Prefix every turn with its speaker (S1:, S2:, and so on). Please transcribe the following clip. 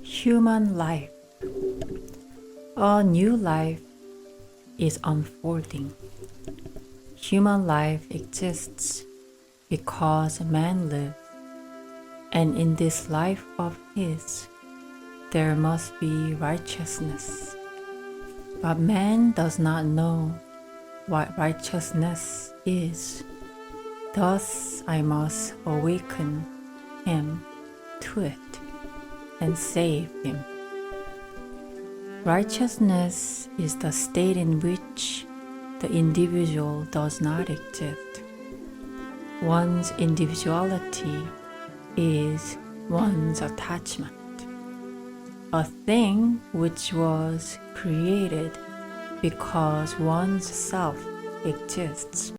S1: Human life. A new life is unfolding. Human life exists because man lives, and in this life of his, there must be righteousness. But man does not know what righteousness is. Thus I must awaken him to it and save him. Righteousness is the state in which the individual does not exist. One's individuality is one's attachment, a thing which was created because one's self exists.